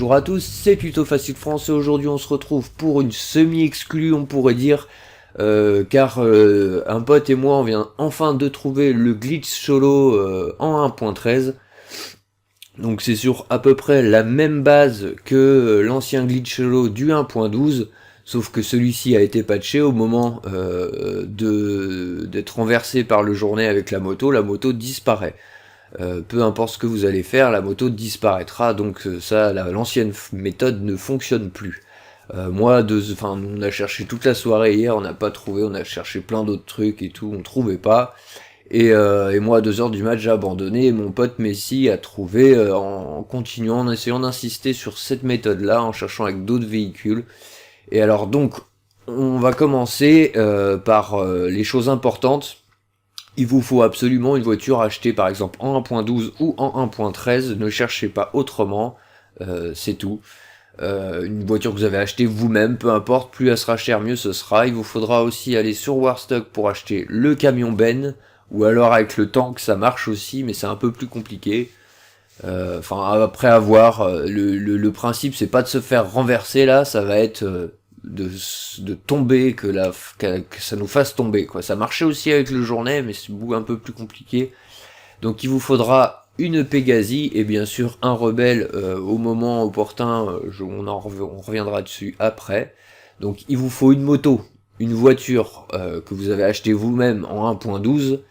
Bonjour à tous, c'est Tuto Facile France et aujourd'hui on se retrouve pour une semi-exclue on pourrait dire, car un pote et moi on vient enfin de trouver le glitch solo en 1.13. Donc c'est sur à peu près la même base que l'ancien glitch solo du 1.12, sauf que celui-ci a été patché au moment d'être renversé par le journée avec la moto disparaît. Peu importe ce que vous allez faire, la moto disparaîtra, donc ça, l'ancienne méthode ne fonctionne plus. On a cherché toute la soirée hier, on n'a pas trouvé, on a cherché plein d'autres trucs et tout, on trouvait pas. Et moi, à 2 heures du match, j'ai abandonné, et mon pote Messi a trouvé, en continuant, en essayant d'insister sur cette méthode-là, en cherchant avec d'autres véhicules. Et alors donc, on va commencer par les choses importantes. Il vous faut absolument une voiture achetée par exemple en 1.12 ou en 1.13, ne cherchez pas autrement, c'est tout. Une voiture que vous avez achetée vous-même, peu importe, plus elle sera chère, mieux ce sera. Il vous faudra aussi aller sur Warstock pour acheter le camion Ben, ou alors avec le tank ça marche aussi, mais c'est un peu plus compliqué. Après avoir, le principe c'est pas de se faire renverser là, ça va être de tomber, que ça nous fasse tomber quoi. Ça marchait aussi avec le journée, mais c'est un peu plus compliqué. Donc il vous faudra une Pégasi et bien sûr un rebelle au moment opportun. On reviendra dessus après. Donc il vous faut une moto, une voiture que vous avez acheté vous-même en 1.12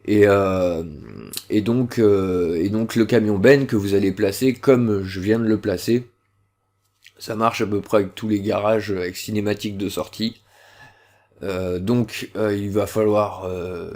et donc le camion Ben que vous allez placer comme je viens de le placer. Ça marche à peu près avec tous les garages avec cinématique de sortie. Il va falloir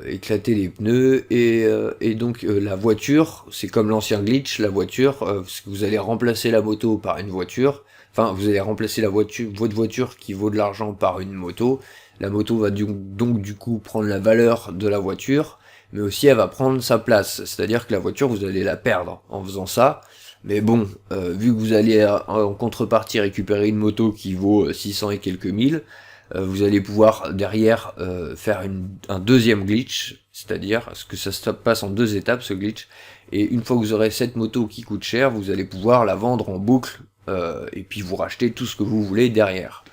éclater les pneus et donc la voiture, c'est comme l'ancien glitch, la voiture, parce que vous allez remplacer la moto par une voiture, enfin vous allez remplacer votre voiture qui vaut de l'argent par une moto. La moto va donc du coup prendre la valeur de la voiture, mais aussi elle va prendre sa place, c'est-à-dire que la voiture vous allez la perdre en faisant ça. Mais bon, vu que vous allez en contrepartie récupérer une moto qui vaut 600 et quelques mille, vous allez pouvoir derrière faire un deuxième glitch, c'est-à-dire que ça se passe en 2 étapes ce glitch, et une fois que vous aurez cette moto qui coûte cher, vous allez pouvoir la vendre en boucle, et puis vous racheter tout ce que vous voulez derrière.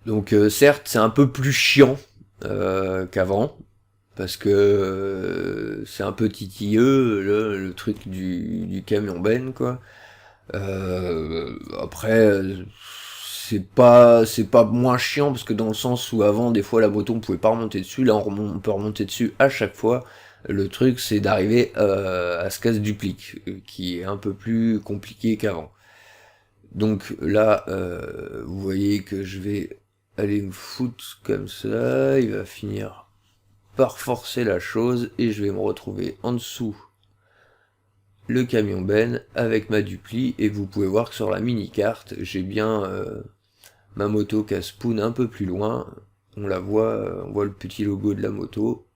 Donc certes c'est un peu plus chiant qu'avant, parce que c'est un peu titilleux le truc du camion Ben quoi. Après c'est pas moins chiant parce que dans le sens où avant des fois la moto on pouvait pas remonter dessus, là on peut remonter dessus à chaque fois. Le truc c'est d'arriver à ce casse duplique qui est un peu plus compliqué qu'avant. Donc là vous voyez que je vais aller me foutre comme ça, il va finir par forcer la chose et je vais me retrouver en dessous le camion Ben avec ma dupli et vous pouvez voir que sur la mini carte j'ai bien ma moto qui spawn un peu plus loin, on la voit, on voit le petit logo de la moto.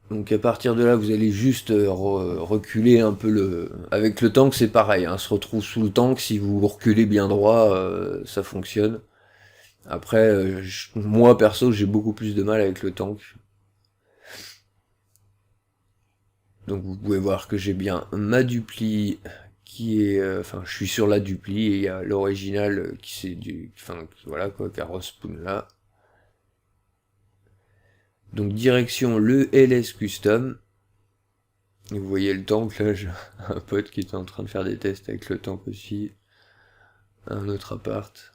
Donc à partir de là vous allez juste reculer un peu avec le tank c'est pareil, hein, se retrouve sous le tank, si vous reculez bien droit ça fonctionne. Après moi perso j'ai beaucoup plus de mal avec le tank. Donc vous pouvez voir que j'ai bien ma dupli qui est, je suis sur la dupli et il y a l'original qui c'est voilà quoi, Carros Spoon là. Donc direction le LS Custom. Et vous voyez le tank là, j'ai un pote qui était en train de faire des tests avec le tank aussi. Un autre appart.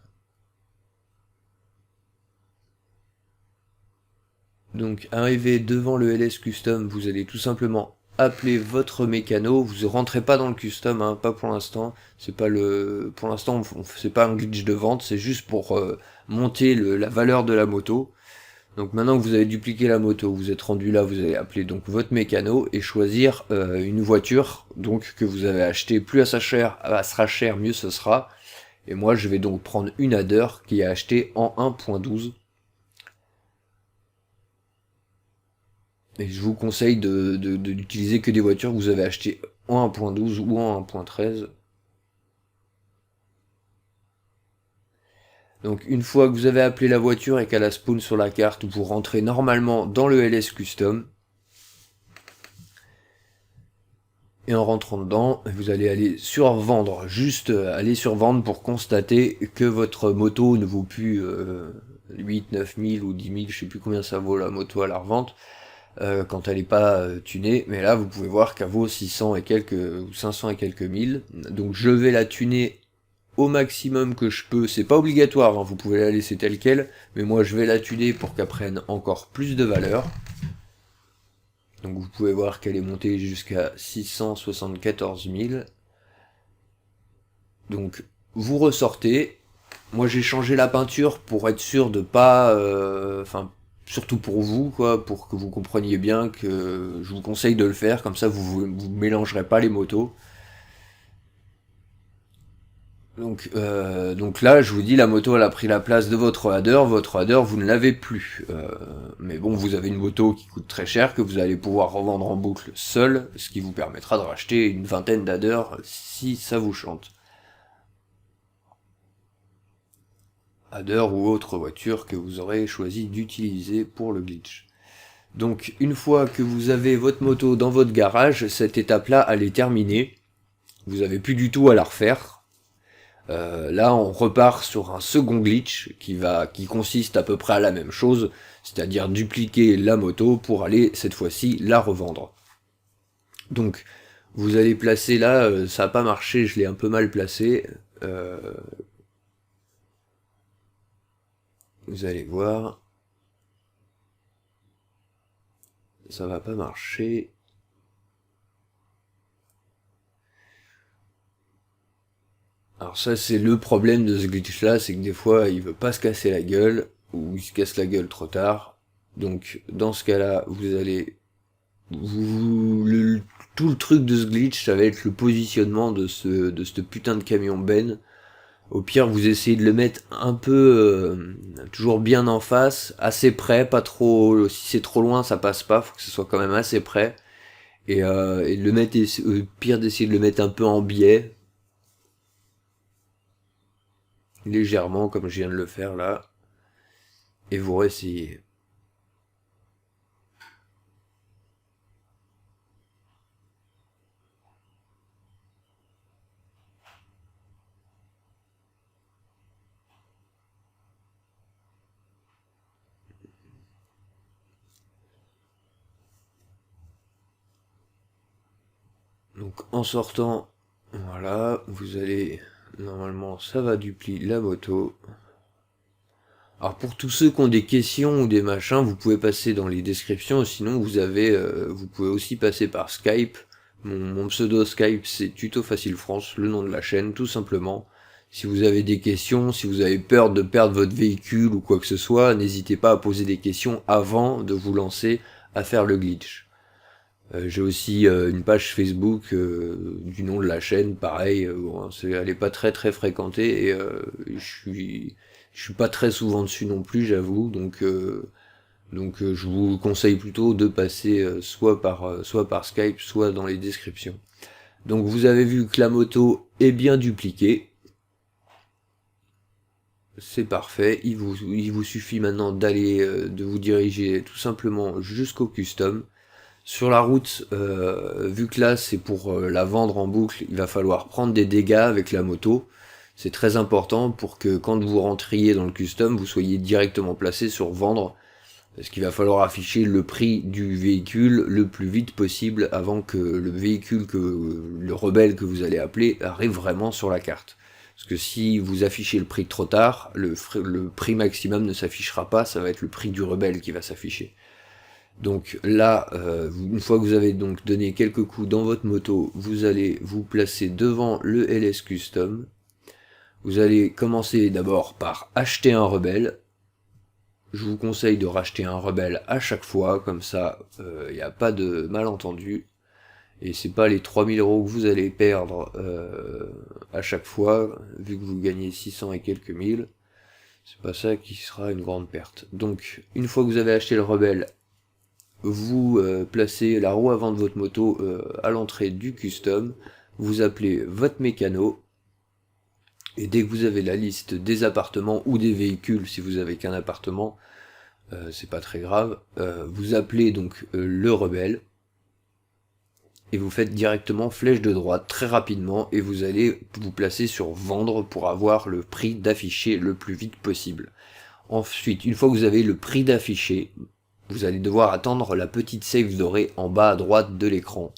Donc arrivé devant le LS Custom, vous allez tout simplement appeler votre mécano, vous rentrez pas dans le custom, hein, pas pour l'instant, pour l'instant c'est pas un glitch de vente, c'est juste pour monter la valeur de la moto. Donc maintenant que vous avez dupliqué la moto, vous êtes rendu là, vous allez appeler donc votre mécano et choisir une voiture donc que vous avez achetée. Plus elle sera chère, mieux ce sera. Et moi je vais donc prendre une Adder qui est achetée en 1.12. Et je vous conseille d'utiliser que des voitures que vous avez achetées en 1.12 ou en 1.13. Donc une fois que vous avez appelé la voiture et qu'elle a spawn sur la carte, vous rentrez normalement dans le LS Custom. Et en rentrant dedans, vous allez aller sur vendre, juste aller sur vendre pour constater que votre moto ne vaut plus 8, 9 000 ou 10 000, je sais plus combien ça vaut la moto à la revente, quand elle est pas tunée, mais là vous pouvez voir qu'elle vaut 600 et quelques, ou 500 et quelques mille, donc je vais la tuner au maximum que je peux, c'est pas obligatoire, hein, vous pouvez la laisser telle quelle, mais moi je vais la tuner pour qu'elle prenne encore plus de valeur. Donc vous pouvez voir qu'elle est montée jusqu'à 674 000. Donc vous ressortez. Moi j'ai changé la peinture pour être sûr de pas... Enfin, surtout pour vous, quoi, pour que vous compreniez bien que je vous conseille de le faire, comme ça vous mélangerez pas les motos. Donc là, je vous dis, la moto elle a pris la place de votre header vous ne l'avez plus. Mais bon, vous avez une moto qui coûte très cher, que vous allez pouvoir revendre en boucle seul, ce qui vous permettra de racheter une vingtaine d'adders si ça vous chante. Adder ou autre voiture que vous aurez choisi d'utiliser pour le glitch. Donc une fois que vous avez votre moto dans votre garage, cette étape-là, elle est terminée. Vous n'avez plus du tout à la refaire. Là on repart sur un second glitch qui consiste à peu près à la même chose, c'est-à-dire dupliquer la moto pour aller cette fois-ci la revendre. Donc vous allez placer là, ça n'a pas marché, je l'ai un peu mal placé, vous allez voir, ça va pas marcher. Alors ça c'est le problème de ce glitch là, c'est que des fois il veut pas se casser la gueule, ou il se casse la gueule trop tard. Donc dans ce cas là, vous allez... tout le truc de ce glitch, ça va être le positionnement de ce putain de camion Ben. Au pire vous essayez de le mettre un peu, toujours bien en face, assez près, pas trop... Si c'est trop loin ça passe pas, faut que ce soit quand même assez près. Et de le mettre, au pire d'essayer de le mettre un peu en biais, légèrement comme je viens de le faire là, et vous réessayez. Donc en sortant, voilà, vous allez, normalement ça va duplier la moto. Alors pour tous ceux qui ont des questions ou des machins, vous pouvez passer dans les descriptions, sinon vous pouvez aussi passer par Skype. Mon pseudo Skype c'est Tuto Facile France, le nom de la chaîne tout simplement. Si vous avez des questions, si vous avez peur de perdre votre véhicule ou quoi que ce soit, n'hésitez pas à poser des questions avant de vous lancer à faire le glitch. J'ai aussi une page Facebook du nom de la chaîne, pareil, elle est pas très très fréquentée et je suis pas très souvent dessus non plus, j'avoue, donc je vous conseille plutôt de passer soit par Skype, soit dans les descriptions. Donc vous avez vu que la moto est bien dupliquée. C'est parfait, il vous suffit maintenant d'aller de vous diriger tout simplement jusqu'au custom. Sur la route, vu que là c'est pour la vendre en boucle, il va falloir prendre des dégâts avec la moto. C'est très important pour que quand vous rentriez dans le custom, vous soyez directement placé sur vendre. Parce qu'il va falloir afficher le prix du véhicule le plus vite possible avant que le véhicule, le rebelle que vous allez appeler, arrive vraiment sur la carte. Parce que si vous affichez le prix trop tard, le prix maximum ne s'affichera pas, ça va être le prix du rebelle qui va s'afficher. Donc là, une fois que vous avez donc donné quelques coups dans votre moto, vous allez vous placer devant le LS Custom. Vous allez commencer d'abord par acheter un rebelle. Je vous conseille de racheter un rebelle à chaque fois, comme ça il n'y a pas de malentendu. Et c'est pas les 3000 € que vous allez perdre à chaque fois, vu que vous gagnez 600 et quelques mille. C'est pas ça qui sera une grande perte. Donc une fois que vous avez acheté le rebelle, vous placez la roue avant de votre moto à l'entrée du custom, vous appelez votre mécano, et dès que vous avez la liste des appartements ou des véhicules, si vous avez qu'un appartement, c'est pas très grave, vous appelez donc le rebelle, et vous faites directement flèche de droite très rapidement, et vous allez vous placer sur vendre pour avoir le prix d'affiché le plus vite possible. Ensuite, une fois que vous avez le prix d'affiché, vous allez devoir attendre la petite save dorée en bas à droite de l'écran.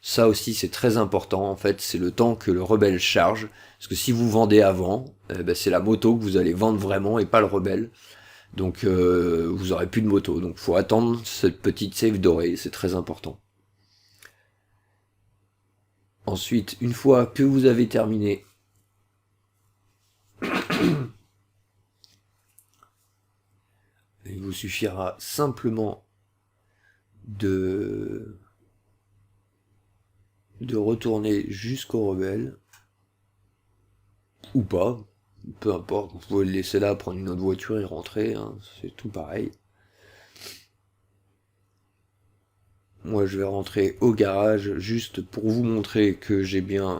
Ça aussi c'est très important, en fait c'est le temps que le rebelle charge, parce que si vous vendez avant, c'est la moto que vous allez vendre vraiment et pas le rebelle. Donc vous aurez plus de moto, donc faut attendre cette petite save dorée, c'est très important. Ensuite, une fois que vous avez terminé, il vous suffira simplement de retourner jusqu'au rebelle, ou pas, peu importe, vous pouvez le laisser là, prendre une autre voiture et rentrer, hein, c'est tout pareil. Moi je vais rentrer au garage juste pour vous montrer que j'ai bien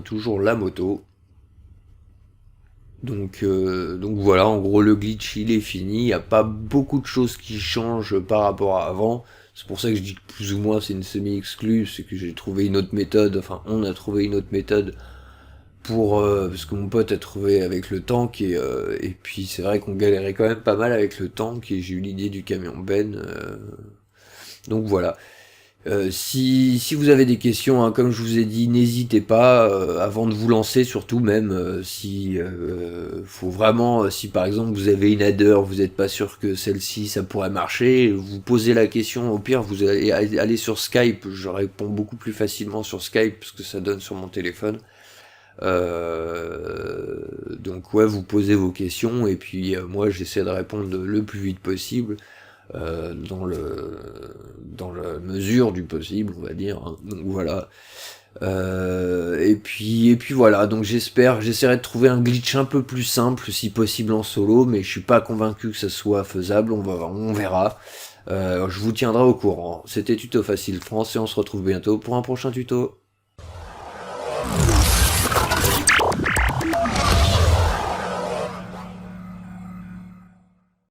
toujours la moto. Donc voilà, en gros le glitch il est fini, il n'y a pas beaucoup de choses qui changent par rapport à avant. C'est pour ça que je dis que plus ou moins c'est une semi-exclue, c'est que j'ai trouvé une autre méthode, enfin on a trouvé une autre méthode pour parce que mon pote a trouvé avec le tank et puis c'est vrai qu'on galérait quand même pas mal avec le tank et j'ai eu l'idée du camion Ben. Donc voilà. Si vous avez des questions, hein, comme je vous ai dit, n'hésitez pas, avant de vous lancer, surtout même si faut vraiment, si par exemple vous avez une header, vous n'êtes pas sûr que celle-ci ça pourrait marcher, vous posez la question, au pire vous allez aller sur Skype, je réponds beaucoup plus facilement sur Skype parce que ça donne sur mon téléphone. Donc ouais, vous posez vos questions et puis moi j'essaie de répondre le plus vite possible. Dans la mesure du possible, on va dire, hein. Donc voilà. Et puis voilà, donc j'essaierai de trouver un glitch un peu plus simple, si possible en solo, mais je suis pas convaincu que ça soit faisable, on verra. Je vous tiendrai au courant. C'était Tuto Facile France et on se retrouve bientôt pour un prochain tuto.